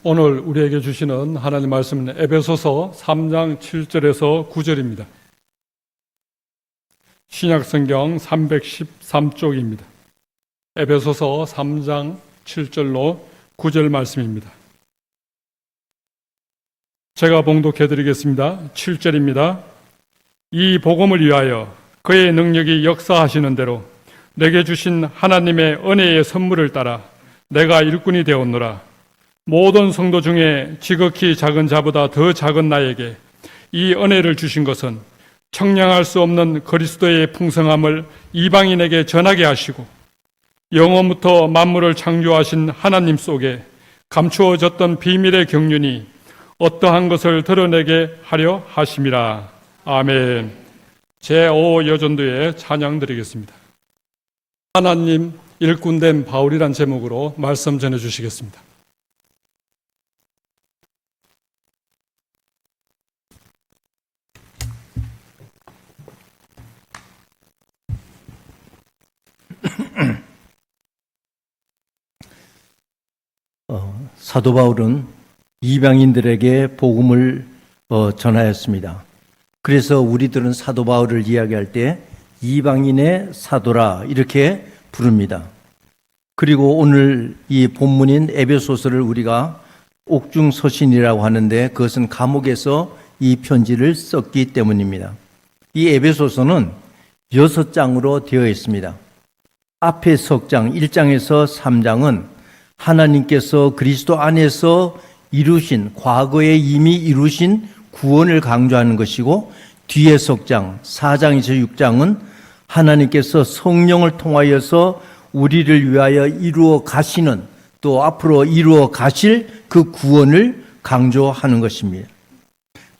오늘 우리에게 주시는 하나님 말씀은 에베소서 3장 7절에서 9절입니다. 신약성경 313쪽입니다. 에베소서 3장 7절로 9절 말씀입니다. 제가 봉독해 드리겠습니다. 7절입니다. 이 복음을 위하여 그의 능력이 역사하시는 대로 내게 주신 하나님의 은혜의 선물을 따라 내가 일꾼이 되었노라. 모든 성도 중에 지극히 작은 자보다 더 작은 나에게 이 은혜를 주신 것은 청량할 수 없는 그리스도의 풍성함을 이방인에게 전하게 하시고 영원부터 만물을 창조하신 하나님 속에 감추어졌던 비밀의 경륜이 어떠한 것을 드러내게 하려 하심이라. 아멘. 제5여전도에 찬양 드리겠습니다. 하나님 일꾼된 바울이란 제목으로 말씀 전해주시겠습니다. 사도 바울은 이방인들에게 복음을 전하였습니다. 그래서 우리들은 사도 바울을 이야기할 때 이방인의 사도라 이렇게 부릅니다. 그리고 오늘 이 본문인 에베소서를 우리가 옥중서신이라고 하는데 그것은 감옥에서 이 편지를 썼기 때문입니다. 이 에베소서는 6장으로 되어 있습니다. 앞에 석장 1장에서 3장은 하나님께서 그리스도 안에서 이루신, 과거에 이미 이루신 구원을 강조하는 것이고, 뒤에 석장 4장에서 6장은 하나님께서 성령을 통하여서 우리를 위하여 이루어 가시는, 또 앞으로 이루어 가실 그 구원을 강조하는 것입니다.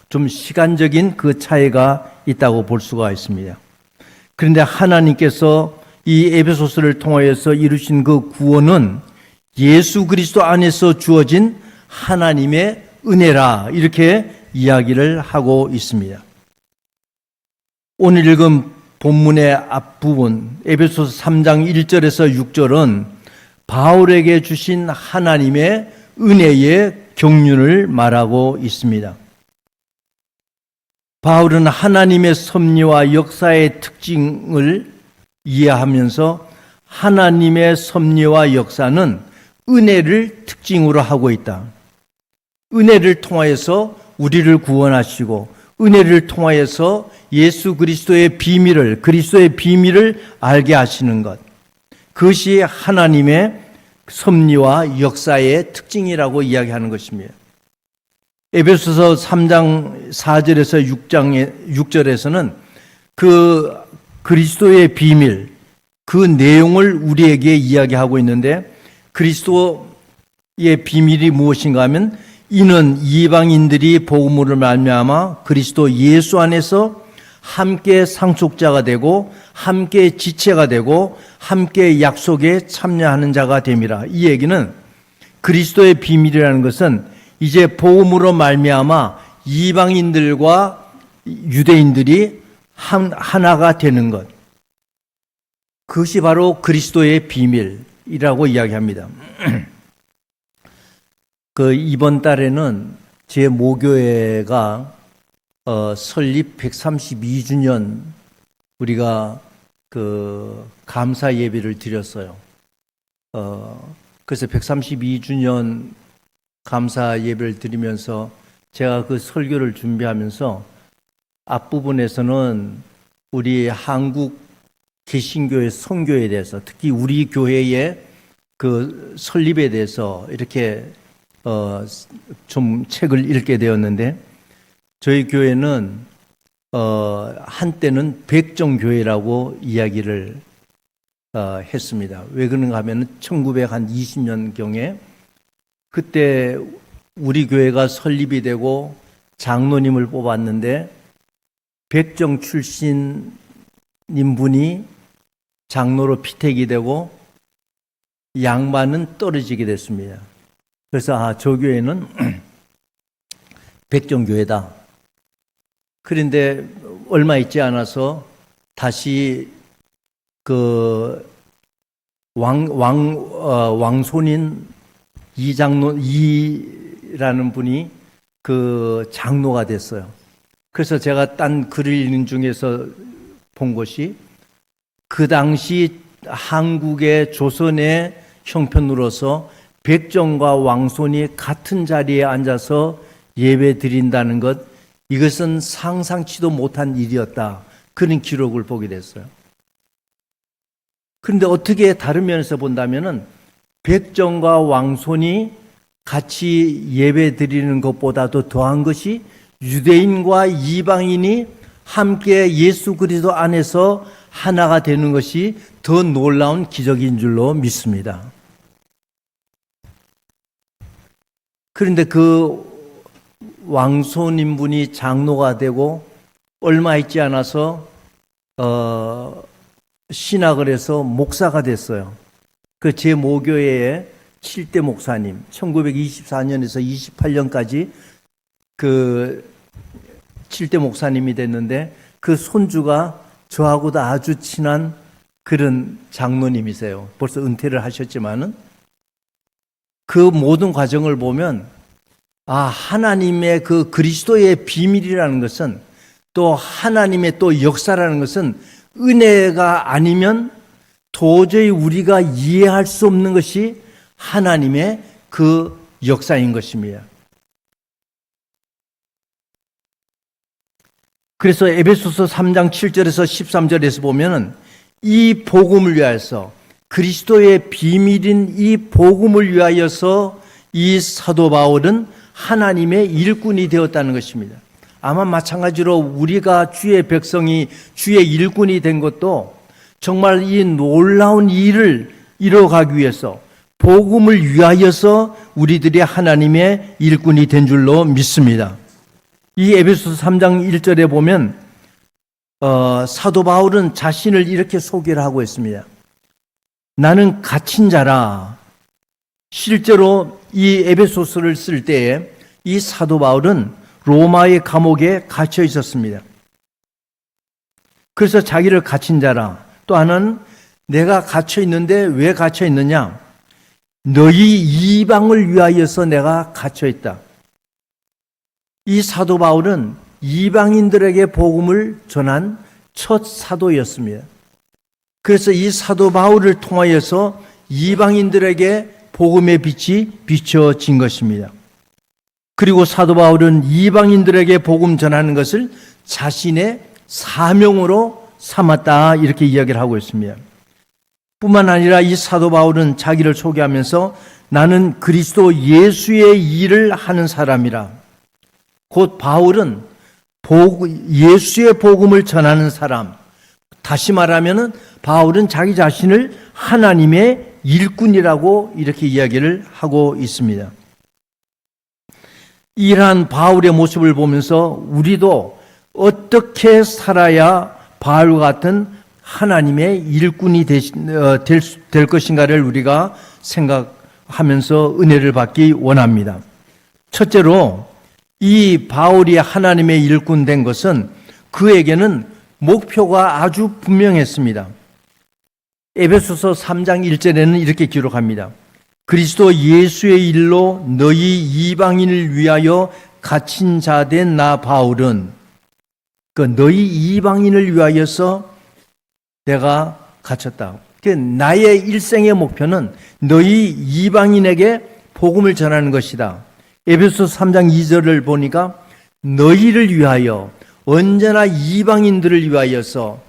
좀 시간적인 그 차이가 있다고 볼 수가 있습니다. 그런데 하나님께서 이 에베소서를 통하여서 이루신 그 구원은 예수 그리스도 안에서 주어진 하나님의 은혜라 이렇게 이야기를 하고 있습니다. 오늘 읽은 본문의 앞부분 에베소서 3장 1절에서 6절은 바울에게 주신 하나님의 은혜의 경륜을 말하고 있습니다. 바울은 하나님의 섭리와 역사의 특징을 이해하면서 하나님의 섭리와 역사는 은혜를 특징으로 하고 있다. 은혜를 통하여서 우리를 구원하시고 은혜를 통하여서 예수 그리스도의 비밀을, 그리스도의 비밀을 알게 하시는 것. 그것이 하나님의 섭리와 역사의 특징이라고 이야기하는 것입니다. 에베소서 3장 4절에서 6절에서는 그 그리스도의 비밀, 그 내용을 우리에게 이야기하고 있는데 그리스도의 비밀이 무엇인가 하면 이는 이방인들이 복음으로 말미암아 그리스도 예수 안에서 함께 상속자가 되고 함께 지체가 되고 함께 약속에 참여하는 자가 됨이라. 이 얘기는 그리스도의 비밀이라는 것은 이제 복음으로 말미암아 이방인들과 유대인들이 하나가 되는 것. 그것이 바로 그리스도의 비밀이라고 이야기합니다. 이번 달에는 제 모교회가 설립 132주년 우리가 감사 예배를 드렸어요. 그래서 132주년 감사 예배를 드리면서 제가 그 설교를 준비하면서 앞부분에서는 우리 한국 개신교의 선교에 대해서 특히 우리 교회의 그 설립에 대해서 이렇게 좀 책을 읽게 되었는데 저희 교회는 한때는 백정교회라고 이야기를 했습니다. 왜 그런가 하면 1920년경에 그때 우리 교회가 설립이 되고 장로님을 뽑았는데 백정 출신인 분이 장로로 피택이 되고 양반은 떨어지게 됐습니다. 그래서 저 교회는 백정교회다. 그런데 얼마 있지 않아서 다시 왕손인 이라는 분이 그 장로가 됐어요. 그래서 제가 딴 글을 읽는 중에서 본 것이 그 당시 한국의 조선의 형편으로서 백정과 왕손이 같은 자리에 앉아서 예배 드린다는 것, 이것은 상상치도 못한 일이었다. 그런 기록을 보게 됐어요. 그런데 어떻게 다른 면에서 본다면은 백정과 왕손이 같이 예배 드리는 것보다도 더한 것이 유대인과 이방인이 함께 예수 그리스도 안에서 하나가 되는 것이 더 놀라운 기적인 줄로 믿습니다. 그런데 그 왕손인분이 장로가 되고 얼마 있지 않아서 신학을 해서 목사가 됐어요. 그 제 모교회의 7대 목사님, 1924년에서 28년까지 그 7대 목사님이 됐는데 그 손주가 저하고도 아주 친한 그런 장로님이세요. 벌써 은퇴를 하셨지만은 그 모든 과정을 보면 하나님의 그 그리스도의 비밀이라는 것은 또 하나님의 또 역사라는 것은 은혜가 아니면 도저히 우리가 이해할 수 없는 것이 하나님의 그 역사인 것입니다. 그래서 에베소서 3장 7절에서 13절에서 보면은 이 복음을 위하여서 그리스도의 비밀인 이 복음을 위하여서 이 사도 바울은 하나님의 일꾼이 되었다는 것입니다. 아마 마찬가지로 우리가 주의 백성이 주의 일꾼이 된 것도 정말 이 놀라운 일을 이뤄가기 위해서 복음을 위하여서 우리들이 하나님의 일꾼이 된 줄로 믿습니다. 이 에베소서 3장 1절에 보면 사도 바울은 자신을 이렇게 소개를 하고 있습니다. 나는 갇힌 자라. 실제로 이 에베소서를 쓸 때에 이 사도 바울은 로마의 감옥에 갇혀 있었습니다. 그래서 자기를 갇힌 자라. 또 하나는 내가 갇혀 있는데 왜 갇혀 있느냐? 너희 이방을 위하여서 내가 갇혀 있다. 이 사도 바울은 이방인들에게 복음을 전한 첫 사도였습니다. 그래서 이 사도 바울을 통하여서 이방인들에게 복음의 빛이 비춰진 것입니다. 그리고 사도 바울은 이방인들에게 복음 전하는 것을 자신의 사명으로 삼았다, 이렇게 이야기를 하고 있습니다. 뿐만 아니라 이 사도 바울은 자기를 소개하면서 나는 그리스도 예수의 일을 하는 사람이라. 곧 바울은 예수의 복음을 전하는 사람, 다시 말하면 바울은 자기 자신을 하나님의 일꾼이라고 이렇게 이야기를 하고 있습니다. 이러한 바울의 모습을 보면서 우리도 어떻게 살아야 바울과 같은 하나님의 일꾼이 될 것인가를 우리가 생각하면서 은혜를 받기 원합니다. 첫째로 이 바울이 하나님의 일꾼 된 것은 그에게는 목표가 아주 분명했습니다. 에베소서 3장 1절에는 이렇게 기록합니다. 그리스도 예수의 일로 너희 이방인을 위하여 갇힌 자 된 나 바울은 너희 이방인을 위하여서 내가 갇혔다. 나의 일생의 목표는 너희 이방인에게 복음을 전하는 것이다. 에베소서 3장 2절을 보니까 너희를 위하여, 언제나 이방인들을 위하여서,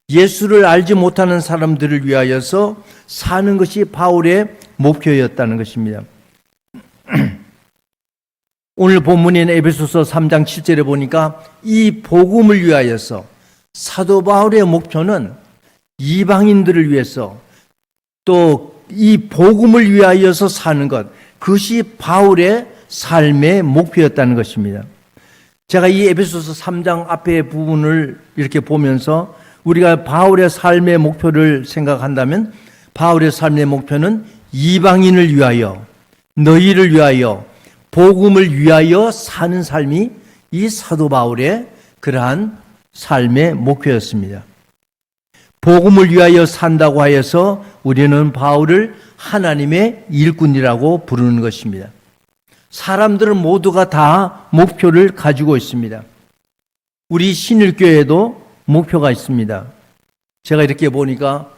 예수를 알지 못하는 사람들을 위하여서 사는 것이 바울의 목표였다는 것입니다. 오늘 본문인 에베소서 3장 7절에 보니까 이 복음을 위하여서, 사도 바울의 목표는 이방인들을 위해서 또 이 복음을 위하여서 사는 것, 그것이 바울의 삶의 목표였다는 것입니다. 제가 이 에베소서 3장 앞의 부분을 이렇게 보면서 우리가 바울의 삶의 목표를 생각한다면 바울의 삶의 목표는 이방인을 위하여, 너희를 위하여, 복음을 위하여 사는 삶이 이 사도 바울의 그러한 삶의 목표였습니다. 복음을 위하여 산다고 하여서 우리는 바울을 하나님의 일꾼이라고 부르는 것입니다. 사람들은 모두가 다 목표를 가지고 있습니다. 우리 신일교회도 목표가 있습니다. 제가 이렇게 보니까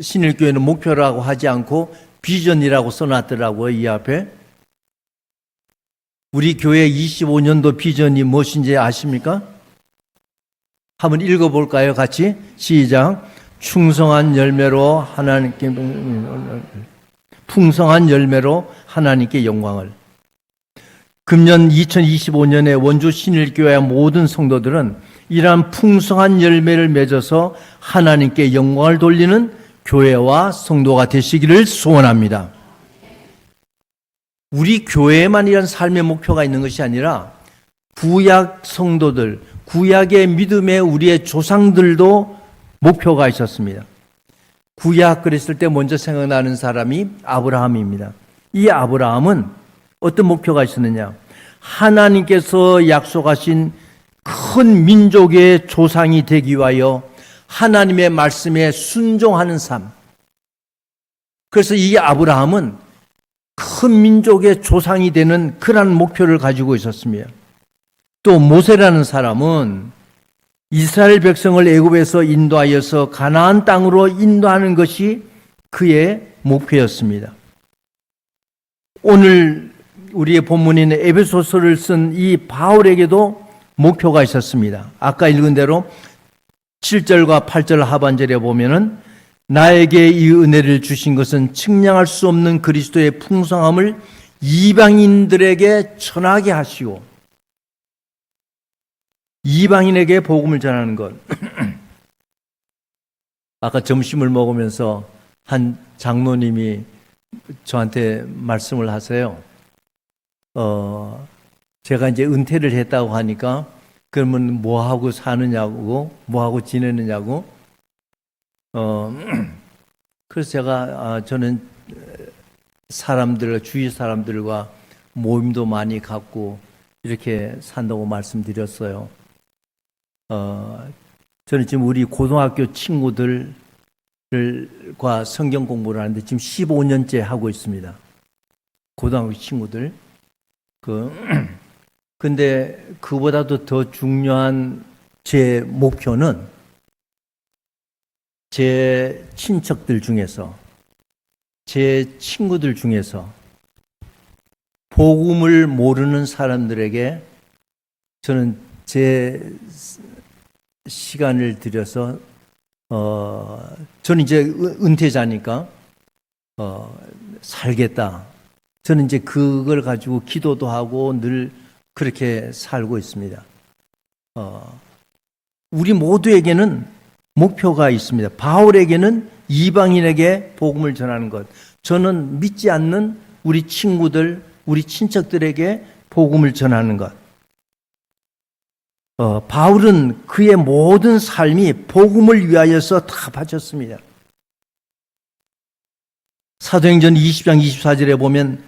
신일교회는 목표라고 하지 않고 비전이라고 써놨더라고요, 이 앞에. 우리 교회 25년도 비전이 무엇인지 아십니까? 한번 읽어볼까요, 같이? 시작. 풍성한 열매로 하나님께 영광을. 금년 2025년에 원주 신일교회 모든 성도들은 이러한 풍성한 열매를 맺어서 하나님께 영광을 돌리는 교회와 성도가 되시기를 소원합니다. 우리 교회에만 이런 삶의 목표가 있는 것이 아니라 구약 성도들, 구약의 믿음의 우리의 조상들도 목표가 있었습니다. 구약 그랬을 때 먼저 생각나는 사람이 아브라함입니다. 이 아브라함은 어떤 목표가 있었느냐? 하나님께서 약속하신 큰 민족의 조상이 되기 위하여 하나님의 말씀에 순종하는 삶. 그래서 이 아브라함은 큰 민족의 조상이 되는 그러한 목표를 가지고 있었습니다. 또 모세라는 사람은 이스라엘 백성을 애굽에서 인도하여서 가나안 땅으로 인도하는 것이 그의 목표였습니다. 오늘 우리의 본문인 에베소서를 쓴 이 바울에게도 목표가 있었습니다. 아까 읽은 대로 7절과 8절 하반절에 보면은 나에게 이 은혜를 주신 것은 측량할 수 없는 그리스도의 풍성함을 이방인들에게 전하게 하시고, 이방인에게 복음을 전하는 것. 아까 점심을 먹으면서 한 장로님이 저한테 말씀을 하세요. 제가 이제 은퇴를 했다고 하니까 그러면 뭐 하고 사느냐고, 뭐 하고 지내느냐고. 그래서 제가 저는 주위 사람들과 모임도 많이 갖고 이렇게 산다고 말씀드렸어요. 저는 지금 우리 고등학교 친구들과 성경 공부를 하는데 지금 15년째 하고 있습니다. 고등학교 친구들. 근데 그보다도 더 중요한 제 목표는 제 친척들 중에서, 제 친구들 중에서 복음을 모르는 사람들에게 저는 제 시간을 들여서 저는 이제 은퇴자니까 살겠다. 저는 이제 그걸 가지고 기도도 하고 늘 그렇게 살고 있습니다. 우리 모두에게는 목표가 있습니다. 바울에게는 이방인에게 복음을 전하는 것. 저는 믿지 않는 우리 친구들, 우리 친척들에게 복음을 전하는 것. 바울은 그의 모든 삶이 복음을 위하여서 다 바쳤습니다. 사도행전 20장 24절에 보면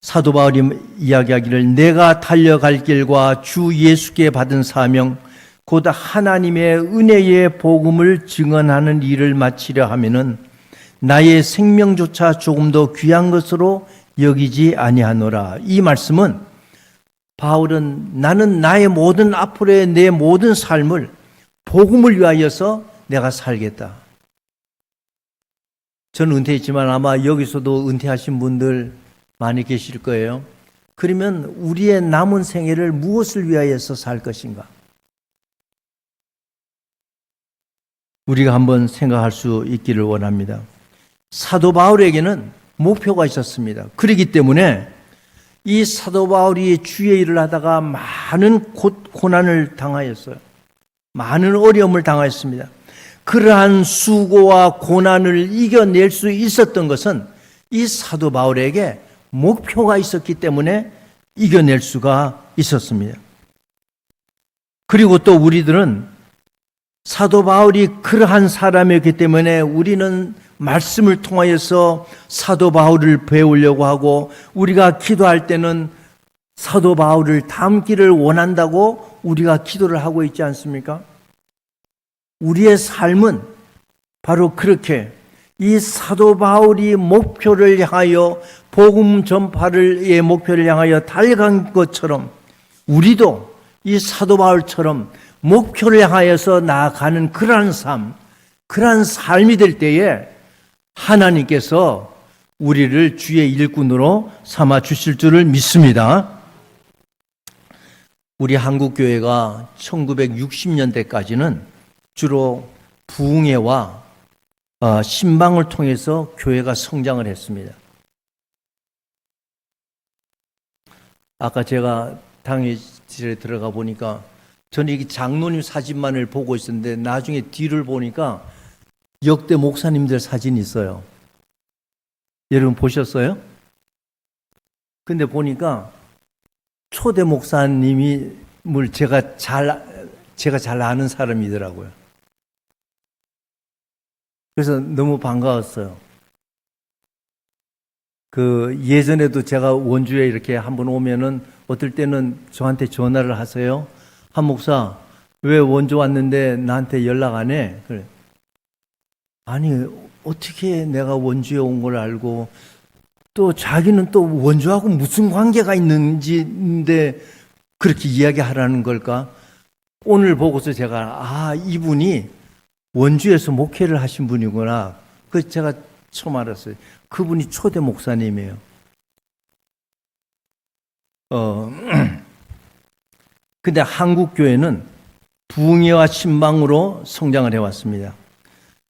사도 바울이 이야기하기를 내가 달려갈 길과 주 예수께 받은 사명 곧 하나님의 은혜의 복음을 증언하는 일을 마치려 하면은 나의 생명조차 조금 더 귀한 것으로 여기지 아니하노라. 이 말씀은 바울은 나는 나의 모든 앞으로의 내 모든 삶을 복음을 위하여서 내가 살겠다. 저는 은퇴했지만 아마 여기서도 은퇴하신 분들 많이 계실 거예요. 그러면 우리의 남은 생애를 무엇을 위하여서 살 것인가? 우리가 한번 생각할 수 있기를 원합니다. 사도 바울에게는 목표가 있었습니다. 그렇기 때문에 이 사도 바울이 주의 일을 하다가 많은 고난을 당하였어요. 많은 어려움을 당하였습니다. 그러한 수고와 고난을 이겨낼 수 있었던 것은 이 사도 바울에게 목표가 있었기 때문에 이겨낼 수가 있었습니다. 그리고 또 우리들은 사도 바울이 그러한 사람이었기 때문에 우리는 말씀을 통하여서 사도 바울을 배우려고 하고 우리가 기도할 때는 사도 바울을 닮기를 원한다고 우리가 기도를 하고 있지 않습니까? 우리의 삶은 바로 그렇게 이 사도 바울이 목표를 향하여 복음 전파를 목표를 향하여 달려간 것처럼 우리도 이 사도 바울처럼 목표를 향하여서 나아가는 그러한 삶이 될 때에 하나님께서 우리를 주의 일꾼으로 삼아 주실 줄을 믿습니다. 우리 한국교회가 1960년대까지는 주로 부흥회와 신방을 통해서 교회가 성장을 했습니다. 아까 제가 당회실에 들어가 보니까 저는 이 장로님 사진만을 보고 있었는데 나중에 뒤를 보니까 역대 목사님들 사진이 있어요. 여러분 보셨어요? 근데 보니까 초대 목사님을 제가 잘 아는 사람이더라고요. 그래서 너무 반가웠어요. 예전에도 제가 원주에 이렇게 한번 오면은 어떨 때는 저한테 전화를 하세요. 한 목사, 왜 원주 왔는데 나한테 연락 안 해? 그래. 아니, 어떻게 내가 원주에 온 걸 알고 또 자기는 또 원주하고 무슨 관계가 있는지인데 그렇게 이야기하라는 걸까? 오늘 보고서 제가 이분이 원주에서 목회를 하신 분이구나. 그래서 제가 처음 알았어요. 그분이 초대 목사님이에요. 근데 한국 교회는 부흥회와 신방으로 성장을 해왔습니다.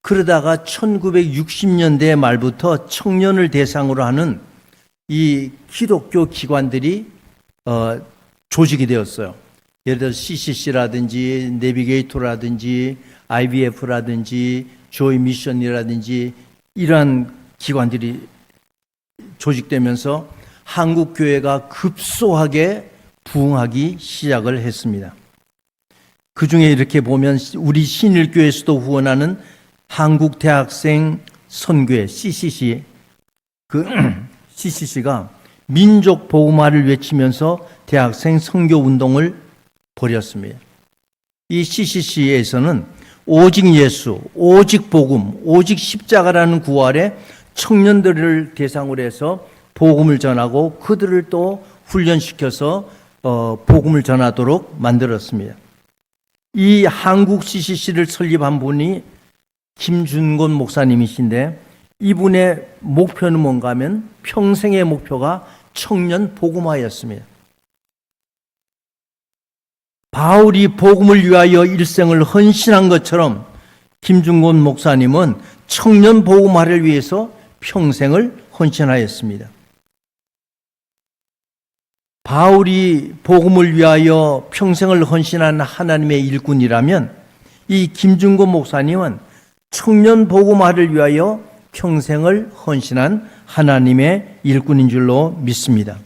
그러다가 1960년대 말부터 청년을 대상으로 하는 이 기독교 기관들이 조직이 되었어요. 예를 들어 CCC라든지 내비게이터라든지 IBF라든지 조이 미션이라든지 이러한 기관들이 조직되면서 한국 교회가 급소하게 부흥하기 시작을 했습니다. 그 중에 이렇게 보면 우리 신일교회에서도 후원하는 한국대학생 선교회 CCC, CCC가 민족 복음화를 외치면서 대학생 선교 운동을 벌였습니다. 이 CCC에서는 오직 예수, 오직 복음, 오직 십자가라는 구활에 청년들을 대상으로 해서 복음을 전하고 그들을 또 훈련시켜서 복음을 전하도록 만들었습니다. 이 한국 CCC를 설립한 분이 김준곤 목사님이신데 이분의 목표는 뭔가 하면 평생의 목표가 청년 복음화였습니다. 바울이 복음을 위하여 일생을 헌신한 것처럼 김준곤 목사님은 청년 복음화를 위해서 평생을 헌신하였습니다. 바울이 복음을 위하여 평생을 헌신한 하나님의 일꾼이라면 이 김준곤 목사님은 청년 복음화를 위하여 평생을 헌신한 하나님의 일꾼인 줄로 믿습니다.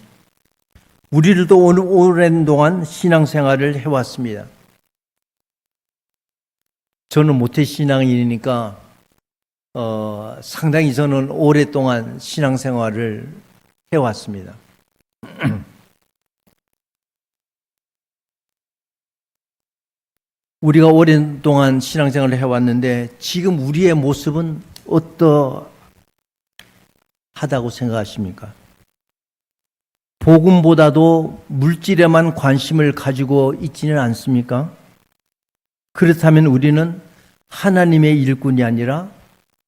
우리들도 오랜 동안 신앙생활을 해왔습니다. 저는 모태신앙인이니까 상당히 저는 오랫동안 신앙생활을 해왔습니다. 우리가 오랜 동안 신앙생활을 해왔는데 지금 우리의 모습은 어떠하다고 생각하십니까? 복음보다도 물질에만 관심을 가지고 있지는 않습니까? 그렇다면 우리는 하나님의 일꾼이 아니라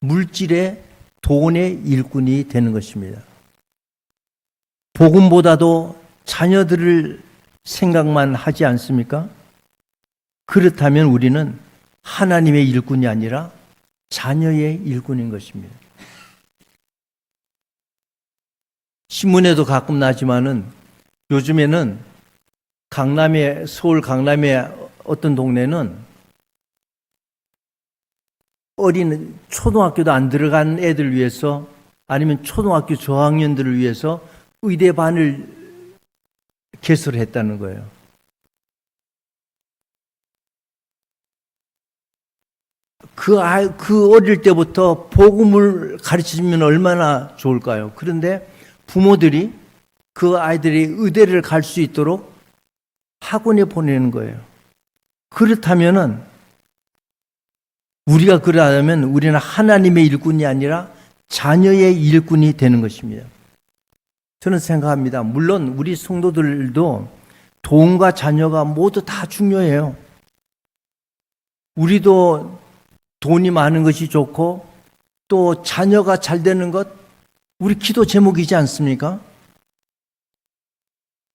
물질의 돈의 일꾼이 되는 것입니다. 복음보다도 자녀들을 생각만 하지 않습니까? 그렇다면 우리는 하나님의 일꾼이 아니라 자녀의 일꾼인 것입니다. 신문에도 가끔 나지만은 요즘에는 서울 강남의 어떤 동네는 어린 초등학교도 안 들어간 애들 위해서 아니면 초등학교 저학년들을 위해서 의대반을 개설했다는 거예요. 그 어릴 때부터 복음을 가르치면 얼마나 좋을까요? 그런데 부모들이 그 아이들이 의대를 갈 수 있도록 학원에 보내는 거예요. 그렇다면은 우리가 그러하면 우리는 하나님의 일꾼이 아니라 자녀의 일꾼이 되는 것입니다. 저는 생각합니다. 물론 우리 성도들도 돈과 자녀가 모두 다 중요해요. 우리도 돈이 많은 것이 좋고 또 자녀가 잘 되는 것 우리 기도 제목이지 않습니까?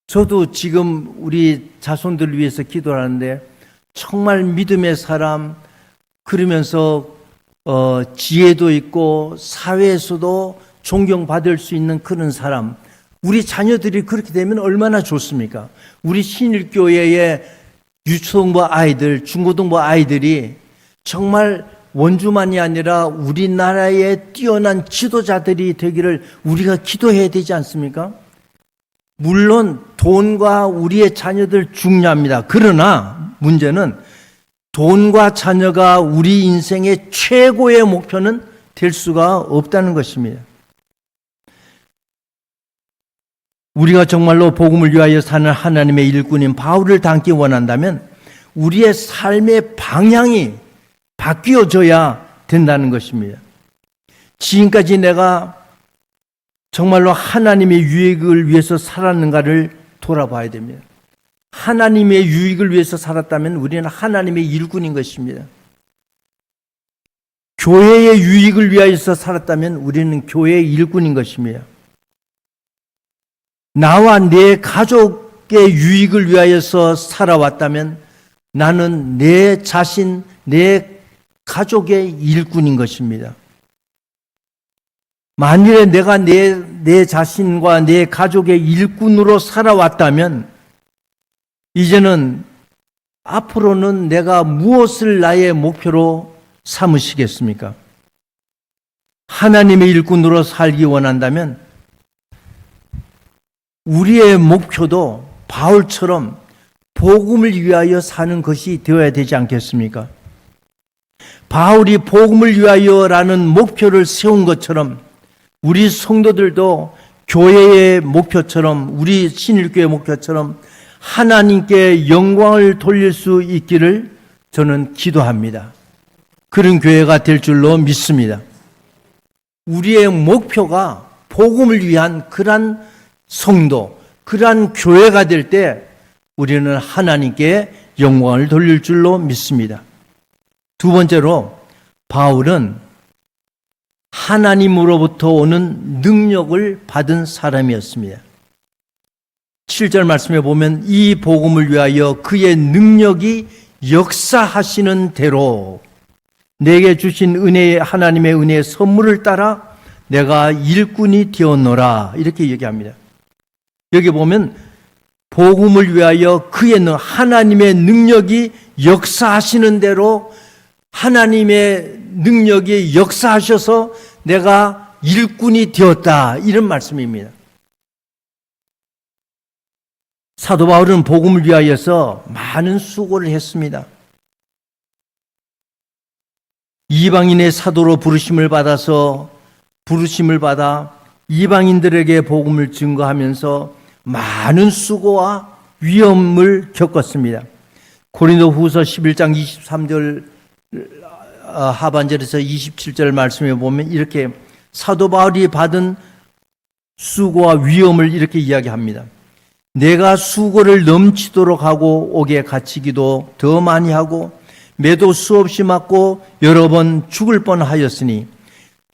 저도 지금 우리 자손들을 위해서 기도를 하는데 정말 믿음의 사람, 그러면서 지혜도 있고 사회에서도 존경받을 수 있는 그런 사람, 우리 자녀들이 그렇게 되면 얼마나 좋습니까? 우리 신일교회의 유초등부 아이들, 중고등부 아이들이 정말 원주만이 아니라 우리나라의 뛰어난 지도자들이 되기를 우리가 기도해야 되지 않습니까? 물론 돈과 우리의 자녀들 중요합니다. 그러나 문제는 돈과 자녀가 우리 인생의 최고의 목표는 될 수가 없다는 것입니다. 우리가 정말로 복음을 위하여 사는 하나님의 일꾼인 바울을 닮기 원한다면 우리의 삶의 방향이 바뀌어져야 된다는 것입니다. 지금까지 내가 정말로 하나님의 유익을 위해서 살았는가를 돌아봐야 됩니다. 하나님의 유익을 위해서 살았다면 우리는 하나님의 일꾼인 것입니다. 교회의 유익을 위하여서 살았다면 우리는 교회의 일꾼인 것입니다. 나와 내 가족의 유익을 위하여서 살아왔다면 나는 내 자신, 내 가족의 일꾼인 것입니다. 만일에 내가 내 자신과 내 가족의 일꾼으로 살아왔다면 이제는 앞으로는 내가 무엇을 나의 목표로 삼으시겠습니까? 하나님의 일꾼으로 살기 원한다면 우리의 목표도 바울처럼 복음을 위하여 사는 것이 되어야 되지 않겠습니까? 바울이 복음을 위하여라는 목표를 세운 것처럼 우리 성도들도 교회의 목표처럼 우리 신일교의 목표처럼 하나님께 영광을 돌릴 수 있기를 저는 기도합니다. 그런 교회가 될 줄로 믿습니다. 우리의 목표가 복음을 위한 그러한 성도, 그러한 교회가 될 때 우리는 하나님께 영광을 돌릴 줄로 믿습니다. 두 번째로 바울은 하나님으로부터 오는 능력을 받은 사람이었습니다. 7절 말씀에 보면 이 복음을 위하여 그의 능력이 역사하시는 대로 내게 주신 은혜의 하나님의 은혜의 선물을 따라 내가 일꾼이 되었노라 이렇게 얘기합니다. 여기 보면 복음을 위하여 그의 하나님의 능력이 역사하시는 대로 하나님의 능력이 역사하셔서 내가 일꾼이 되었다 이런 말씀입니다. 사도 바울은 복음을 위하여서 많은 수고를 했습니다. 이방인의 사도로 부르심을 받아 이방인들에게 복음을 증거하면서 많은 수고와 위험을 겪었습니다. 고린도후서 11장 23절 하반절에서 27절 말씀에 보면 이렇게 사도 바울이 받은 수고와 위험을 이렇게 이야기합니다. 내가 수고를 넘치도록 하고 옥에 갇히기도 더 많이 하고 매도 수없이 맞고 여러 번 죽을 뻔하였으니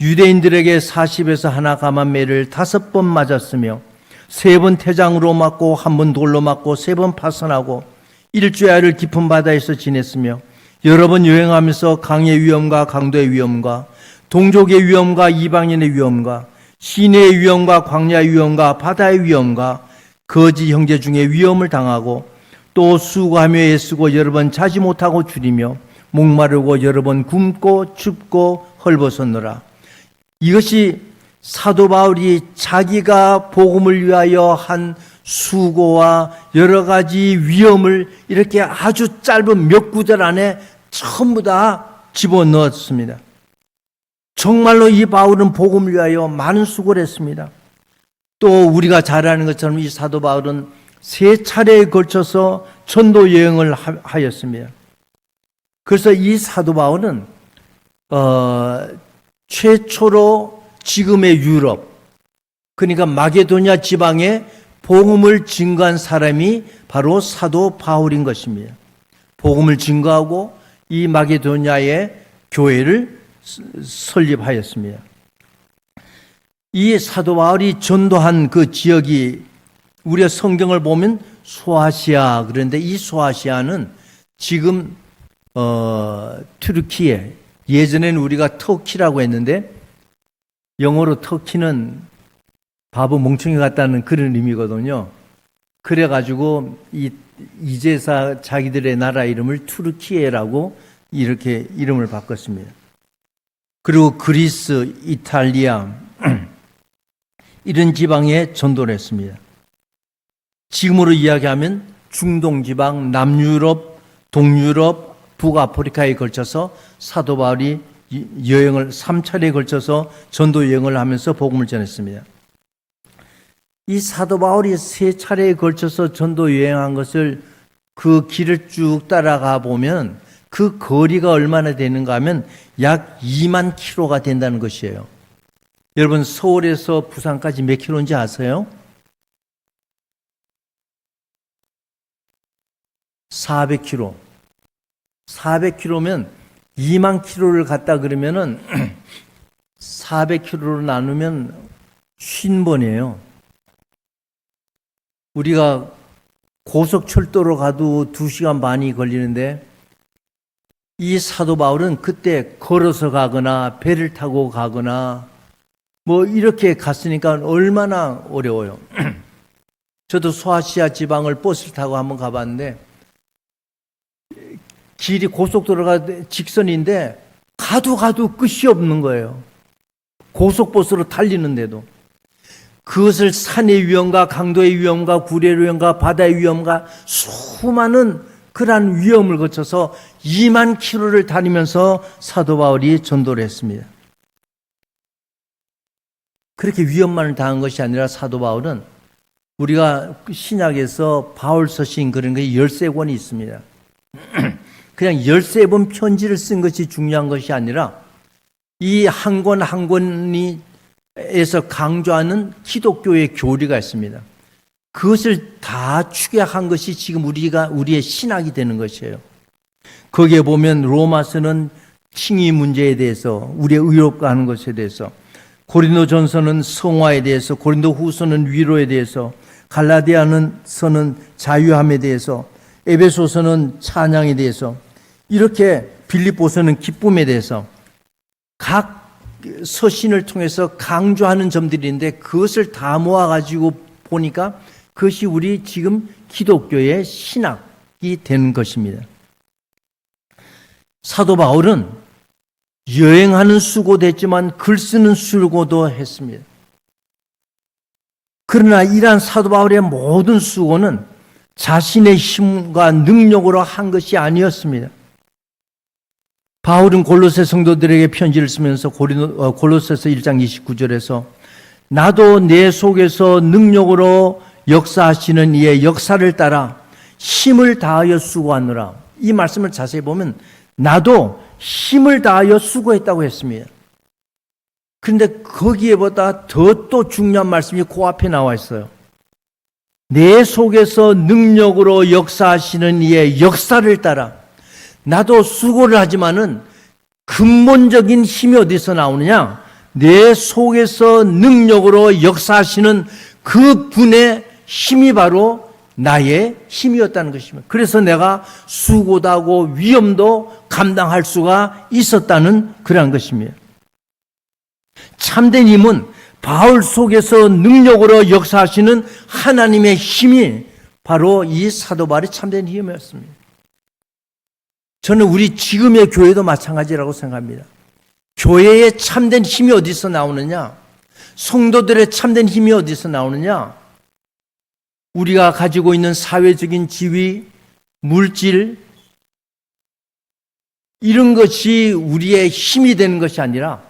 유대인들에게 40에서 하나 감한매를 5번 맞았으며 3번 태장으로 맞고 1번 돌로 맞고 3번 파선하고 일주야를 깊은 바다에서 지냈으며 여러 번 여행하면서 강의 위험과 강도의 위험과 동족의 위험과 이방인의 위험과 시내의 위험과 광야의 위험과 바다의 위험과 거지 형제 중에 위험을 당하고 또 수고하며 애쓰고 여러 번 자지 못하고 줄이며 목마르고 여러 번 굶고 춥고 헐벗었노라. 이것이 사도 바울이 자기가 복음을 위하여 한 수고와 여러 가지 위험을 이렇게 아주 짧은 몇 구절 안에 전부 다 집어넣었습니다. 정말로 이 바울은 복음을 위하여 많은 수고를 했습니다. 또 우리가 잘 아는 것처럼 이 사도 바울은 3차례에 걸쳐서 전도 여행을 하였습니다. 그래서 이 사도 바울은 최초로 지금의 유럽, 그러니까 마게도냐 지방에 복음을 증거한 사람이 바로 사도 바울인 것입니다. 복음을 증거하고 이 마게도냐의 교회를 설립하였습니다. 이 사도 바울이 전도한 그 지역이 우리가 성경을 보면 소아시아, 그런데 이 소아시아는 지금 튀르키예, 예전에는 우리가 터키라고 했는데 영어로 터키는 바보 멍청이 같다는 그런 의미거든요. 그래가지고 이제사 자기들의 나라 이름을 튀르키예라고 이렇게 이름을 바꿨습니다. 그리고 그리스, 이탈리아 이런 지방에 전도를 했습니다. 지금으로 이야기하면 중동 지방, 남유럽, 동유럽, 북아프리카에 걸쳐서 사도 바울이 여행을 3차례에 걸쳐서 전도 여행을 하면서 복음을 전했습니다. 이 사도 바울이 3차례에 걸쳐서 전도 여행한 것을 그 길을 쭉 따라가 보면 그 거리가 얼마나 되는가 하면 약 2만 킬로가 된다는 것이에요. 여러분, 서울에서 부산까지 몇 킬로인지 아세요? 400킬로. 400킬로면 2만 킬로를 갔다 그러면은 400킬로로 나누면 50번이에요. 우리가 고속철도로 가도 2시간 반이 걸리는데 이 사도 바울은 그때 걸어서 가거나 배를 타고 가거나 뭐 이렇게 갔으니까 얼마나 어려워요. 저도 소아시아 지방을 버스를 타고 한번 가봤는데 길이 고속도로가 직선인데 가도 끝이 없는 거예요. 고속버스로 달리는데도. 그것을 산의 위험과 강도의 위험과 구례의 위험과 바다의 위험과 수많은 그러한 위험을 거쳐서 2만 킬로를 다니면서 사도 바울이 전도를 했습니다. 그렇게 위험만을 당한 것이 아니라 사도 바울은 우리가 신약에서 바울 서신 그런 게 13권이 있습니다. 그냥 13번 편지를 쓴 것이 중요한 것이 아니라 이 한 권 한 권에서 강조하는 기독교의 교리가 있습니다. 그것을 다 축약한 것이 지금 우리의 신학이 되는 것이에요. 거기에 보면 로마서는 칭의 문제에 대해서, 우리의 의롭다 하는 것에 대해서, 고린도전서는 성화에 대해서, 고린도후서는 위로에 대해서, 갈라디아서는 자유함에 대해서, 에베소서는 찬양에 대해서, 이렇게 빌립보서는 기쁨에 대해서 각 서신을 통해서 강조하는 점들인데 그것을 다 모아가지고 보니까 그것이 우리 지금 기독교의 신학이 되는 것입니다. 사도 바울은 여행하는 수고도 했지만 글 쓰는 수고도 했습니다. 그러나 이러한 사도 바울의 모든 수고는 자신의 힘과 능력으로 한 것이 아니었습니다. 바울은 골로새 성도들에게 편지를 쓰면서 골로새서 1장 29절에서 나도 내 속에서 능력으로 역사하시는 이의 역사를 따라 힘을 다하여 수고하노라. 이 말씀을 자세히 보면 나도 힘을 다하여 수고했다고 했습니다. 그런데 거기에보다 더 또 중요한 말씀이 그 앞에 나와 있어요. 내 속에서 능력으로 역사하시는 이의 역사를 따라 나도 수고를 하지만은 근본적인 힘이 어디서 나오느냐? 내 속에서 능력으로 역사하시는 그 분의 힘이 바로 나의 힘이었다는 것입니다. 그래서 내가 수고도 하고 위험도 감당할 수가 있었다는 그런 것입니다. 참된 힘은 바울 속에서 능력으로 역사하시는 하나님의 힘이 바로 이 사도 바울의 참된 힘이었습니다. 저는 우리 지금의 교회도 마찬가지라고 생각합니다. 교회의 참된 힘이 어디서 나오느냐? 성도들의 참된 힘이 어디서 나오느냐? 우리가 가지고 있는 사회적인 지위, 물질, 이런 것이 우리의 힘이 되는 것이 아니라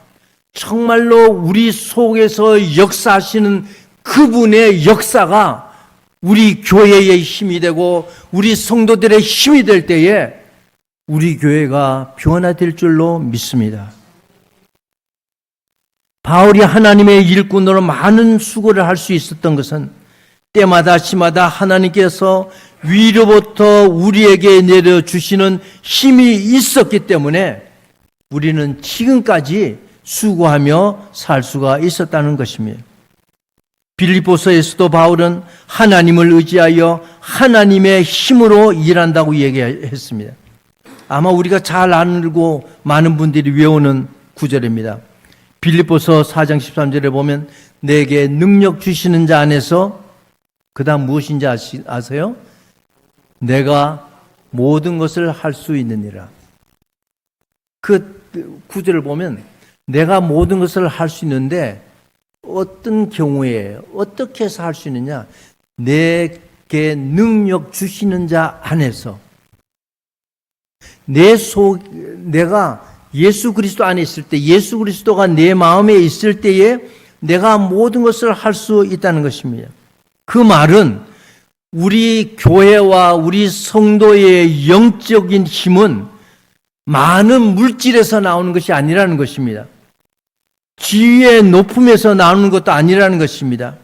정말로 우리 속에서 역사하시는 그분의 역사가 우리 교회의 힘이 되고 우리 성도들의 힘이 될 때에 우리 교회가 변화될 줄로 믿습니다. 바울이 하나님의 일꾼으로 많은 수고를 할 수 있었던 것은 때마다 시마다 하나님께서 위로부터 우리에게 내려주시는 힘이 있었기 때문에 우리는 지금까지 수고하며 살 수가 있었다는 것입니다. 빌립보서에서도 바울은 하나님을 의지하여 하나님의 힘으로 일한다고 얘기했습니다. 아마 우리가 잘 알고 많은 분들이 외우는 구절입니다. 빌립보서 4장 13절에 보면 내게 능력 주시는 자 안에서 그 다음 무엇인지 아세요? 내가 모든 것을 할 수 있느니라. 그 구절을 보면 내가 모든 것을 할 수 있는데 어떤 경우에 어떻게 해서 할 수 있느냐? 내게 능력 주시는 자 안에서 내가 예수 그리스도 안에 있을 때, 예수 그리스도가 내 마음에 있을 때에 내가 모든 것을 할 수 있다는 것입니다. 그 말은 우리 교회와 우리 성도의 영적인 힘은 많은 물질에서 나오는 것이 아니라는 것입니다. 지위의 높음에서 나오는 것도 아니라는 것입니다.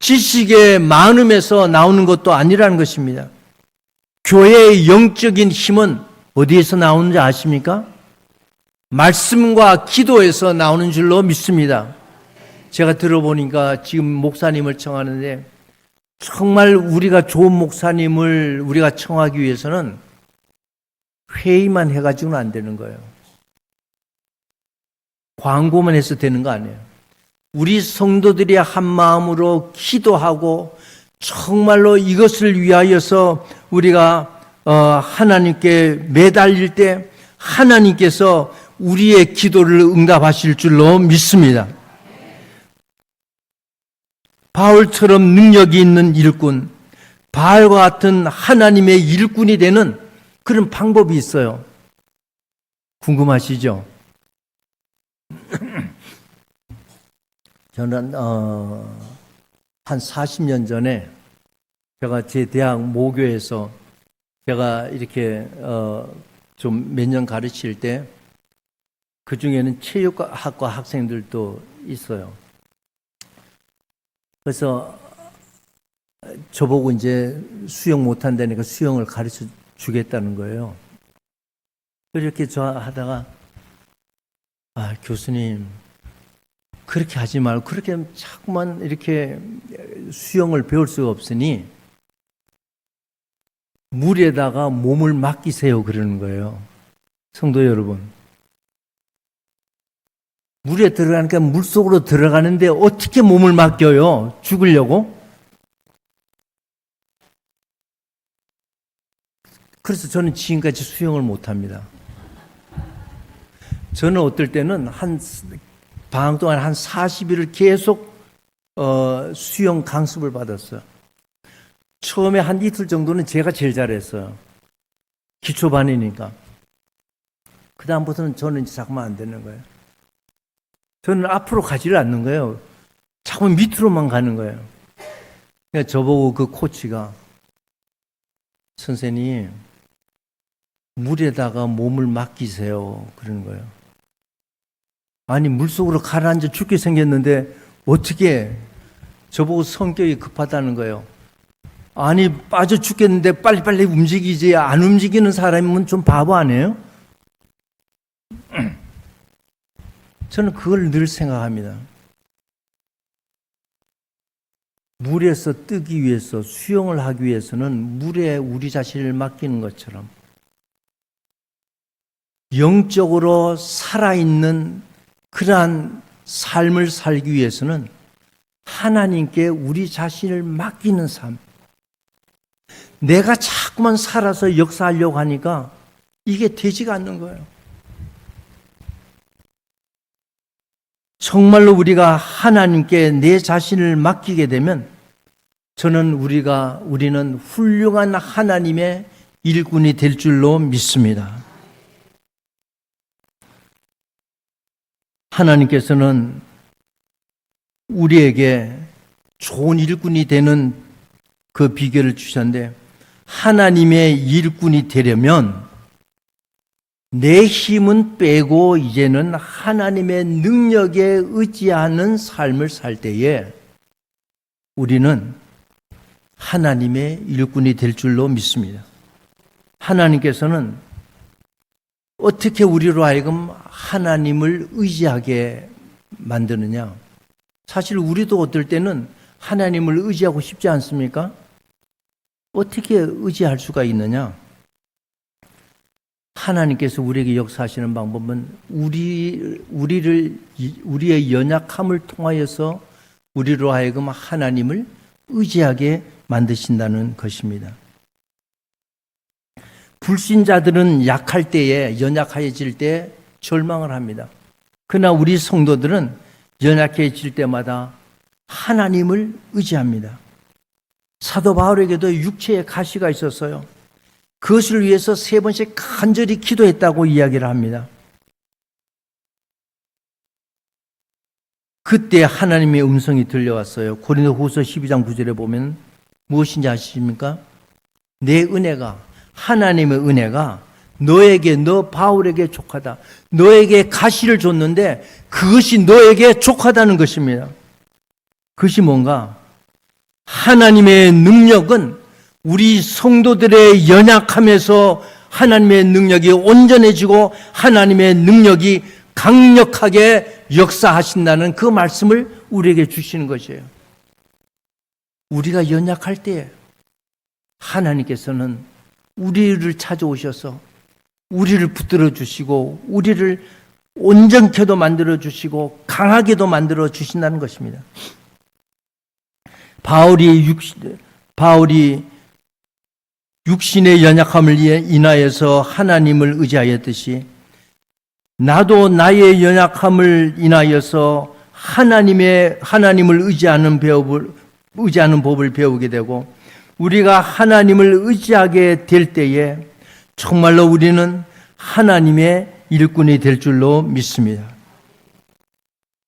지식의 많음에서 나오는 것도 아니라는 것입니다. 교회의 영적인 힘은 어디에서 나오는지 아십니까? 말씀과 기도에서 나오는 줄로 믿습니다. 제가 들어보니까 지금 목사님을 청하는데 정말 우리가 좋은 목사님을 우리가 청하기 위해서는 회의만 해가지고는 안 되는 거예요. 광고만 해서 되는 거 아니에요. 우리 성도들이 한 마음으로 기도하고 정말로 이것을 위하여서 우리가 하나님께 매달릴 때 하나님께서 우리의 기도를 응답하실 줄로 믿습니다. 바울처럼 능력이 있는 일꾼, 바울과 같은 하나님의 일꾼이 되는 그런 방법이 있어요. 궁금하시죠? 저는 한 40년 전에 제가 제 대학 모교에서 제가 이렇게 좀 몇 년 가르칠 때 그 중에는 체육학과 학생들도 있어요. 그래서 저보고 이제 수영 못한다니까 수영을 가르쳐 주겠다는 거예요. 그렇게 저 하다가 교수님 그렇게 하지 말고 그렇게 자꾸만 이렇게 수영을 배울 수가 없으니 물에다가 몸을 맡기세요 그러는 거예요. 성도 여러분, 물에 들어가니까 물속으로 들어가는데 어떻게 몸을 맡겨요? 죽으려고? 그래서 저는 지금까지 수영을 못합니다. 저는 어떨 때는 방학 동안 한 40일을 계속 수영 강습을 받았어요. 처음에 한 이틀 정도는 제가 제일 잘했어요. 기초반이니까. 그 다음부터는 저는 자꾸만 안 되는 거예요. 저는 앞으로 가지를 않는 거예요. 자꾸 밑으로만 가는 거예요. 그러니까 저보고 그 코치가 선생님 물에다가 몸을 맡기세요 그러는 거예요. 아니 물속으로 가라앉아 죽게 생겼는데 어떻게 저보고 성격이 급하다는 거예요. 아니 빠져 죽겠는데 빨리빨리 움직이지 안 움직이는 사람이면 좀 바보 아니에요? 저는 그걸 늘 생각합니다. 물에서 뜨기 위해서 수영을 하기 위해서는 물에 우리 자신을 맡기는 것처럼 영적으로 살아있는 그러한 삶을 살기 위해서는 하나님께 우리 자신을 맡기는 삶. 내가 자꾸만 살아서 역사하려고 하니까 이게 되지가 않는 거예요. 정말로 우리가 하나님께 내 자신을 맡기게 되면 우리는 훌륭한 하나님의 일꾼이 될 줄로 믿습니다. 하나님께서는 우리에게 좋은 일꾼이 되는 그 비결을 주셨는데 하나님의 일꾼이 되려면 내 힘은 빼고 이제는 하나님의 능력에 의지하는 삶을 살 때에 우리는 하나님의 일꾼이 될 줄로 믿습니다. 하나님께서는 어떻게 우리로 하여금 하나님을 의지하게 만드느냐? 사실 우리도 어떨 때는 하나님을 의지하고 싶지 않습니까? 어떻게 의지할 수가 있느냐? 하나님께서 우리에게 역사하시는 방법은 우리의 연약함을 통하여서 우리로 하여금 하나님을 의지하게 만드신다는 것입니다. 불신자들은 약할 때에, 연약해질 때 절망을 합니다. 그러나 우리 성도들은 연약해질 때마다 하나님을 의지합니다. 사도 바울에게도 육체의 가시가 있었어요. 그것을 위해서 3번씩 간절히 기도했다고 이야기를 합니다. 그때 하나님의 음성이 들려왔어요. 고린도후서 12장 9절에 보면 무엇인지 아십니까? 내 은혜가, 하나님의 은혜가 너에게, 너 바울에게 족하다. 너에게 가시를 줬는데 그것이 너에게 족하다는 것입니다. 그것이 뭔가? 하나님의 능력은 우리 성도들의 연약함에서 하나님의 능력이 온전해지고 하나님의 능력이 강력하게 역사하신다는 그 말씀을 우리에게 주시는 것이에요. 우리가 연약할 때 하나님께서는 우리를 찾아오셔서 우리를 붙들어 주시고 우리를 온전케도 만들어 주시고 강하게도 만들어 주신다는 것입니다. 바울이 육신의 연약함을 인하여서 하나님을 의지하였듯이 나도 나의 연약함을 인하여서 하나님을 의지하는 법을 배우게 되고 우리가 하나님을 의지하게 될 때에 정말로 우리는 하나님의 일꾼이 될 줄로 믿습니다.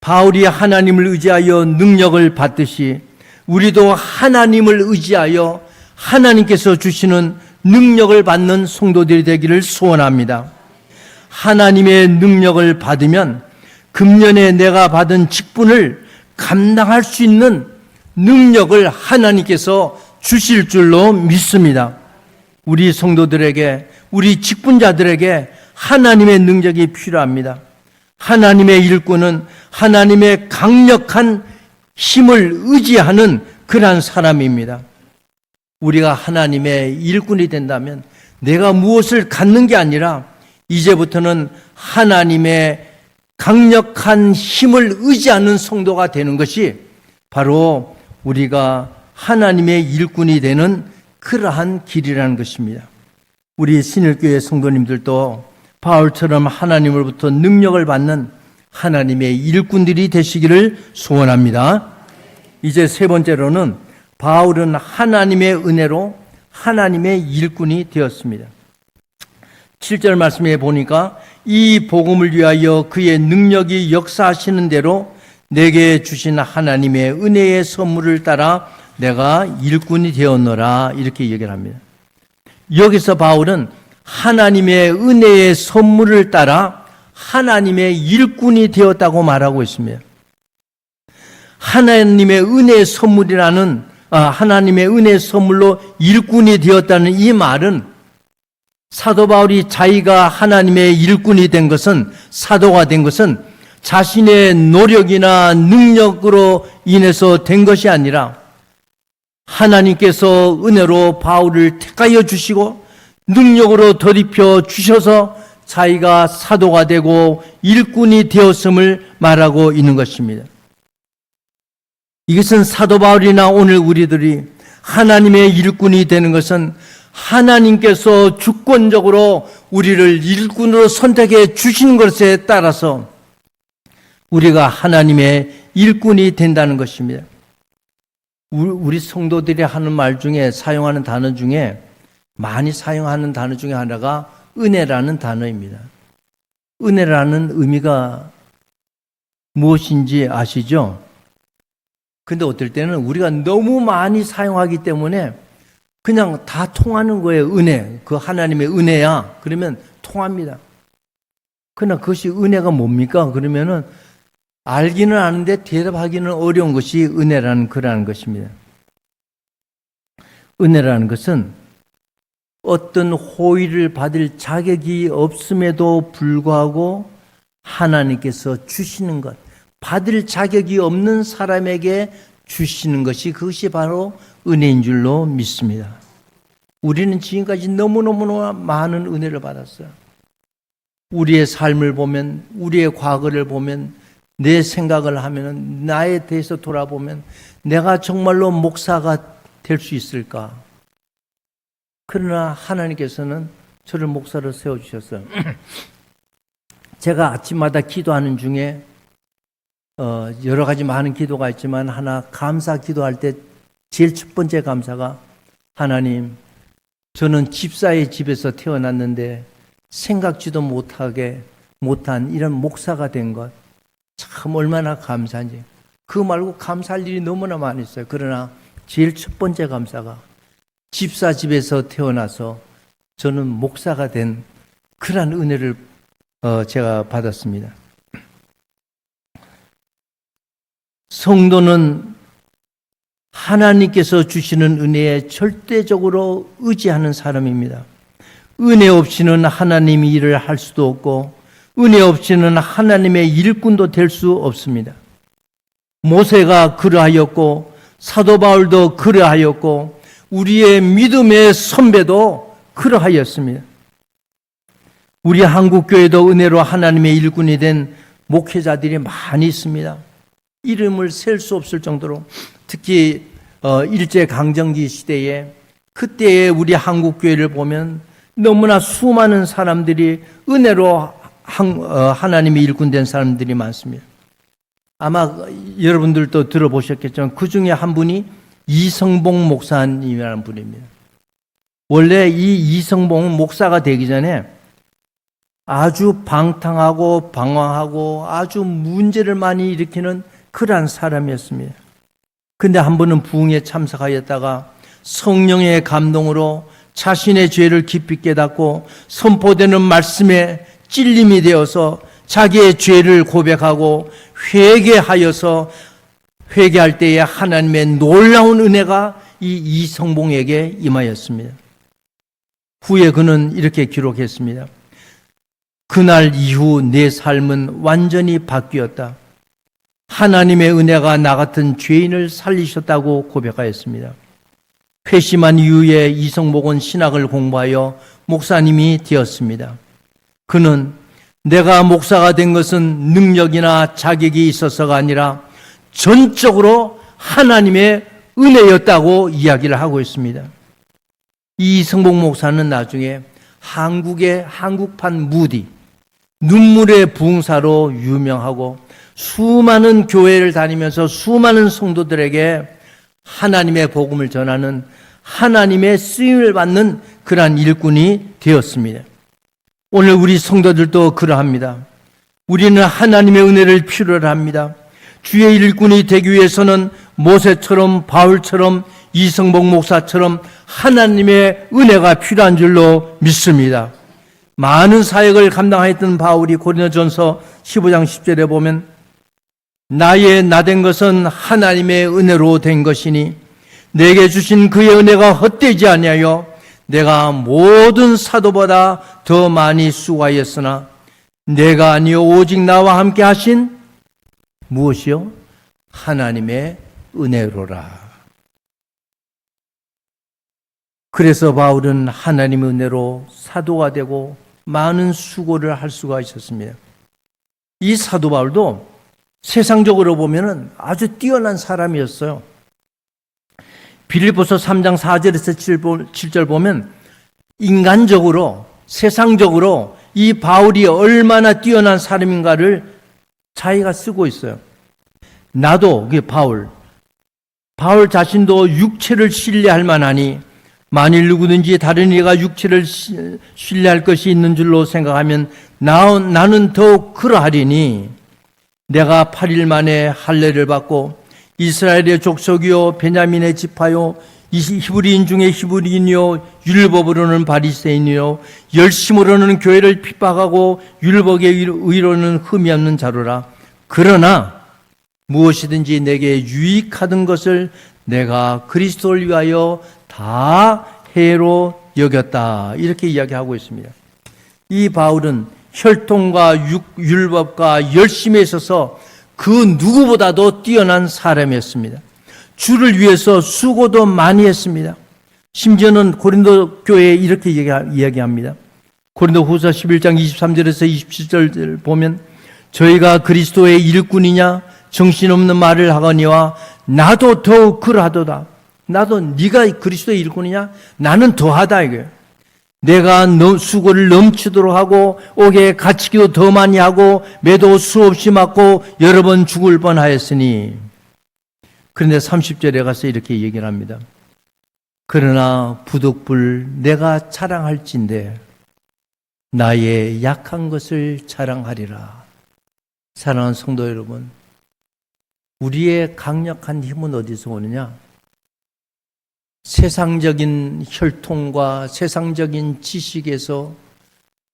바울이 하나님을 의지하여 능력을 받듯이 우리도 하나님을 의지하여 하나님께서 주시는 능력을 받는 성도들이 되기를 소원합니다. 하나님의 능력을 받으면 금년에 내가 받은 직분을 감당할 수 있는 능력을 하나님께서 주실 줄로 믿습니다. 우리 성도들에게, 우리 직분자들에게 하나님의 능력이 필요합니다. 하나님의 일꾼은 하나님의 강력한 힘을 의지하는 그러한 사람입니다. 우리가 하나님의 일꾼이 된다면 내가 무엇을 갖는 게 아니라 이제부터는 하나님의 강력한 힘을 의지하는 성도가 되는 것이 바로 우리가 하나님의 일꾼이 되는 그러한 길이라는 것입니다. 우리 신일교회 성도님들도 바울처럼 하나님으로부터 능력을 받는 하나님의 일꾼들이 되시기를 소원합니다. 이제 3번째로는 바울은 하나님의 은혜로 하나님의 일꾼이 되었습니다. 7절 말씀에 보니까 이 복음을 위하여 그의 능력이 역사하시는 대로 내게 주신 하나님의 은혜의 선물을 따라 내가 일꾼이 되었노라 이렇게 얘기를 합니다. 여기서 바울은 하나님의 은혜의 선물을 따라 하나님의 일꾼이 되었다고 말하고 있습니다. 하나님의 은혜의 선물이라는 하나님의 은혜의 선물로 일꾼이 되었다는 이 말은 사도 바울이 자기가 하나님의 일꾼이 된 것은 사도가 된 것은 자신의 노력이나 능력으로 인해서 된 것이 아니라 하나님께서 은혜로 바울을 택하여 주시고 능력으로 덧입혀 주셔서 자기가 사도가 되고 일꾼이 되었음을 말하고 있는 것입니다. 이것은 사도 바울이나 오늘 우리들이 하나님의 일꾼이 되는 것은 하나님께서 주권적으로 우리를 일꾼으로 선택해 주신 것에 따라서 우리가 하나님의 일꾼이 된다는 것입니다. 우리 성도들이 하는 말 중에 사용하는 단어 중에 많이 사용하는 단어 중에 하나가 은혜라는 단어입니다. 은혜라는 의미가 무엇인지 아시죠? 근데 어떨 때는 우리가 너무 많이 사용하기 때문에 그냥 다 통하는 거예요. 은혜. 그 하나님의 은혜야. 그러면 통합니다. 그러나 그것이 은혜가 뭡니까? 그러면은 알기는 아는데 대답하기는 어려운 것이 은혜라는 그러한 것입니다. 은혜라는 것은 어떤 호의를 받을 자격이 없음에도 불구하고 하나님께서 주시는 것, 받을 자격이 없는 사람에게 주시는 것이 그것이 바로 은혜인 줄로 믿습니다. 우리는 지금까지 너무너무 많은 은혜를 받았어요. 우리의 삶을 보면, 우리의 과거를 보면, 내 생각을 하면, 나에 대해서 돌아보면 내가 정말로 목사가 될 수 있을까? 그러나 하나님께서는 저를 목사로 세워주셨어요. 제가 아침마다 기도하는 중에 여러 가지 많은 기도가 있지만 하나 감사 기도할 때 제일 첫 번째 감사가 하나님, 저는 집사의 집에서 태어났는데 생각지도 못한 이런 목사가 된 것 참 얼마나 감사한지. 그 말고 감사할 일이 너무나 많이 있어요. 그러나 제일 첫 번째 감사가 집사 집에서 태어나서 저는 목사가 된 그러한 은혜를 제가 받았습니다. 성도는 하나님께서 주시는 은혜에 절대적으로 의지하는 사람입니다. 은혜 없이는 하나님이 일을 할 수도 없고 은혜 없이는 하나님의 일꾼도 될 수 없습니다. 모세가 그러하였고 사도 바울도 그러하였고 우리의 믿음의 선배도 그러하였습니다. 우리 한국교회도 은혜로 하나님의 일꾼이 된 목회자들이 많이 있습니다. 이름을 셀 수 없을 정도로 특히 일제강점기 시대에 그때의 우리 한국교회를 보면 너무나 수많은 사람들이 은혜로 하나님의 일꾼 된 사람들이 많습니다. 아마 여러분들도 들어보셨겠지만 그 중에 한 분이 이성봉 목사님이라는 분입니다. 원래 이 이성봉은 목사가 되기 전에 아주 방탕하고 방황하고 아주 문제를 많이 일으키는 그러한 사람이었습니다. 근데 한 번은 부흥에 참석하였다가 성령의 감동으로 자신의 죄를 깊이 깨닫고 선포되는 말씀에 찔림이 되어서 자기의 죄를 고백하고 회개하여서 회개할 때에 하나님의 놀라운 은혜가 이 이성봉에게 임하였습니다. 후에 그는 이렇게 기록했습니다. 그날 이후 내 삶은 완전히 바뀌었다. 하나님의 은혜가 나 같은 죄인을 살리셨다고 고백하였습니다. 회심한 이후에 이성복은 신학을 공부하여 목사님이 되었습니다. 그는 내가 목사가 된 것은 능력이나 자격이 있어서가 아니라 전적으로 하나님의 은혜였다고 이야기를 하고 있습니다. 이성복 목사는 나중에 한국의 한국판 무디, 눈물의 부흥사로 유명하고 수많은 교회를 다니면서 수많은 성도들에게 하나님의 복음을 전하는 하나님의 쓰임을 받는 그러한 일꾼이 되었습니다. 오늘 우리 성도들도 그러합니다. 우리는 하나님의 은혜를 필요로 합니다. 주의 일꾼이 되기 위해서는 모세처럼 바울처럼 이성복 목사처럼 하나님의 은혜가 필요한 줄로 믿습니다. 많은 사역을 감당하였던 바울이 고린도전서 15장 10절에 보면 나의 나된 것은 하나님의 은혜로 된 것이니 내게 주신 그의 은혜가 헛되지 아니하여 내가 모든 사도보다 더 많이 수고하였으나 내가 아니요 오직 나와 함께 하신 무엇이요? 하나님의 은혜로라. 그래서 바울은 하나님의 은혜로 사도가 되고 많은 수고를 할 수가 있었습니다. 이 사도 바울도 세상적으로 보면 아주 뛰어난 사람이었어요. 빌립보서 3장 4절에서 7절 보면 인간적으로 세상적으로 이 바울이 얼마나 뛰어난 사람인가를 자기가 쓰고 있어요. 나도 바울 자신도 육체를 신뢰할 만하니 만일 누구든지 다른 이가 육체를 신뢰할 것이 있는 줄로 생각하면 나는 더욱 그러하리니 내가 8일 만에 할례를 받고 이스라엘의 족속이요 베냐민의 지파요 히브리인 중에 히브리인이요 율법으로는 바리새인이요 열심으로는 교회를 핍박하고 율법의 의로는 흠이 없는 자로라. 그러나 무엇이든지 내게 유익하던 것을 내가 그리스도를 위하여 다 해로 여겼다. 이렇게 이야기하고 있습니다. 이 바울은 혈통과 율법과 열심에 있어서 그 누구보다도 뛰어난 사람이었습니다. 주를 위해서 수고도 많이 했습니다. 심지어는 고린도 교회에 이렇게 이야기합니다. 고린도 후서 11장 23절에서 27절 보면 저희가 그리스도의 일꾼이냐 정신없는 말을 하거니와 나도 더욱 그러하도다. 나도 네가 그리스도의 일꾼이냐? 나는 더하다 이거예요. 내가 수고를 넘치도록 하고 옥에 갇히기도 더 많이 하고 매도 수없이 맞고 여러 번 죽을 뻔하였으니. 그런데 30절에 가서 이렇게 얘기를 합니다. 그러나 부득불 내가 자랑할진대 나의 약한 것을 자랑하리라. 사랑하는 성도 여러분, 우리의 강력한 힘은 어디서 오느냐? 세상적인 혈통과 세상적인 지식에서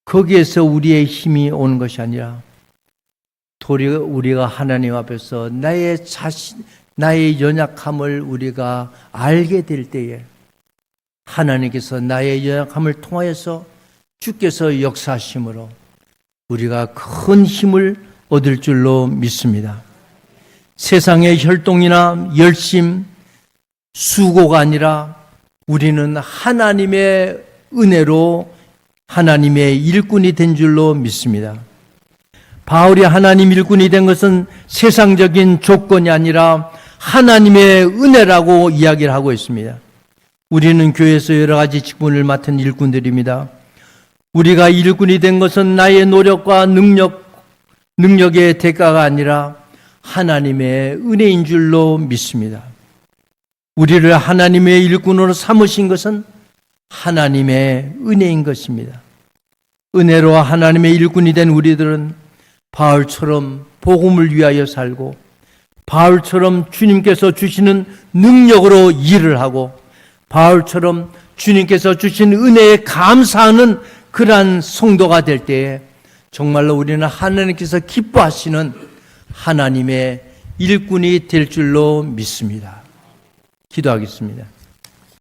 거기에서 우리의 힘이 오는 것이 아니라 우리가 하나님 앞에서 나의 연약함을 우리가 알게 될 때에 하나님께서 나의 연약함을 통하여서 주께서 역사하심으로 우리가 큰 힘을 얻을 줄로 믿습니다. 세상의 혈통이나 열심, 수고가 아니라 우리는 하나님의 은혜로 하나님의 일꾼이 된 줄로 믿습니다. 바울이 하나님 일꾼이 된 것은 세상적인 조건이 아니라 하나님의 은혜라고 이야기를 하고 있습니다. 우리는 교회에서 여러 가지 직분을 맡은 일꾼들입니다. 우리가 일꾼이 된 것은 나의 노력과 능력의 대가가 아니라 하나님의 은혜인 줄로 믿습니다. 우리를 하나님의 일꾼으로 삼으신 것은 하나님의 은혜인 것입니다. 은혜로 하나님의 일꾼이 된 우리들은 바울처럼 복음을 위하여 살고 바울처럼 주님께서 주시는 능력으로 일을 하고 바울처럼 주님께서 주신 은혜에 감사하는 그러한 성도가 될 때에 정말로 우리는 하나님께서 기뻐하시는 하나님의 일꾼이 될 줄로 믿습니다. 기도하겠습니다.